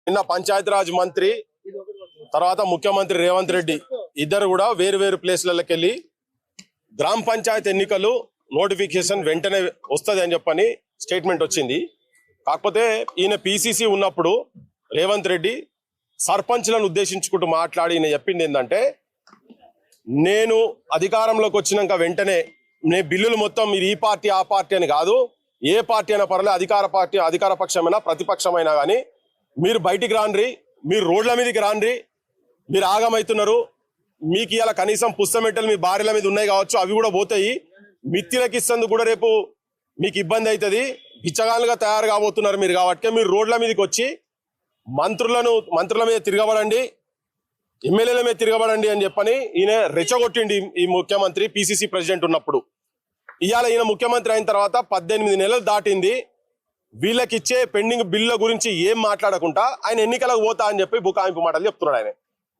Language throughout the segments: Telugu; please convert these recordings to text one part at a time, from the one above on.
నిన్న పంచాయతీరాజ్ మంత్రి తర్వాత ముఖ్యమంత్రి రేవంత్ రెడ్డి ఇద్దరు కూడా వేరు వేరు ప్లేస్లకి వెళ్ళి గ్రామ పంచాయతీ ఎన్నికలు నోటిఫికేషన్ వెంటనే వస్తుంది అని చెప్పని స్టేట్మెంట్ వచ్చింది. కాకపోతే ఈయన పిసిసి ఉన్నప్పుడు రేవంత్ రెడ్డి సర్పంచ్లను ఉద్దేశించుకుంటూ మాట్లాడి ఈయన చెప్పింది ఏంటంటే, నేను అధికారంలోకి వచ్చినాక వెంటనే నేను బిల్లులు మొత్తం మీరు ఈ పార్టీ ఆ పార్టీ అని కాదు, ఏ పార్టీ అయినా పర్లేదు, అధికార పక్షమైనా ప్రతిపక్షమైనా కానీ మీరు బయటికి రాండ్రి, మీరు రోడ్ల మీదకి రాండ్రి, మీరు ఆగమవుతున్నారు, మీకు ఇలా కనీసం పుస్తమెట్టలు మీ భార్యల మీద ఉన్నాయి కావచ్చు, అవి కూడా పోతాయి, మిత్తిలకి ఇస్తందుకు కూడా రేపు మీకు ఇబ్బంది అవుతుంది, బిచ్చగాళ్ళుగా తయారు కాబోతున్నారు మీరు, కాబట్టి మీరు రోడ్ల మీదకి వచ్చి మంత్రుల మీద తిరగబడండి, ఎమ్మెల్యేల మీద తిరగబడండి అని చెప్పని ఈయన రెచ్చగొట్టిండి ఈ ముఖ్యమంత్రి పిసిసి ప్రెసిడెంట్ ఉన్నప్పుడు. ఇవాళ ఈయన ముఖ్యమంత్రి అయిన తర్వాత 18 నెలలు దాటింది, వీళ్ళకిచ్చే పెండింగ్ బిల్ల గురించి ఏం మాట్లాడకుండా ఆయన ఎన్నికలకు పోతా అని చెప్పి బుకాయింపు మాటలు చెప్తున్నాడు ఆయన.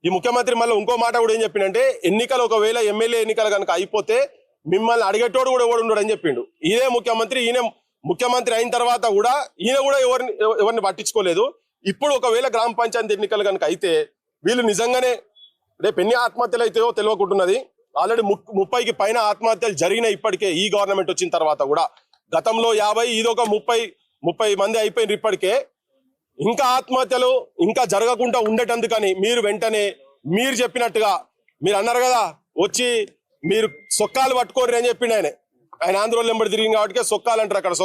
ఈ ముఖ్యమంత్రి మళ్ళీ ఇంకో మాట కూడా ఏం చెప్పిండంటే, ఎన్నికలు ఒకవేళ ఎమ్మెల్యే ఎన్నికలు కనుక అయిపోతే మిమ్మల్ని అడిగేటోడు కూడా ఎవడు ఉండడు అని చెప్పిండు. ఈయన ముఖ్యమంత్రి అయిన తర్వాత కూడా ఈయన కూడా ఎవరిని పట్టించుకోలేదు. ఇప్పుడు ఒకవేళ గ్రామ పంచాయతీ ఎన్నికలు కనుక అయితే వీళ్ళు నిజంగానే రేపు ఎన్ని ఆత్మహత్యలు అయితాయో తెలియకుంటున్నది. ఆల్రెడీ 30కి పైన ఆత్మహత్యలు జరిగినాయి ఇప్పటికే ఈ గవర్నమెంట్ వచ్చిన తర్వాత కూడా. గతంలో 50, ఇదొక 30 మంది అయిపోయినారు ఇప్పటికే. ఇంకా ఆత్మహత్యలు ఇంకా జరగకుండా ఉండేటందుకని మీరు వెంటనే మీరు చెప్పినట్టుగా మీరు అన్నారు కదా, వచ్చి మీరు సొక్కాలు పట్టుకోర్రి అని చెప్పిండు ఆయన. ఆంధ్రోళ్ళు వెంబడి తిరిగింది కాబట్టి సొక్కాలు అంటారు అక్కడ.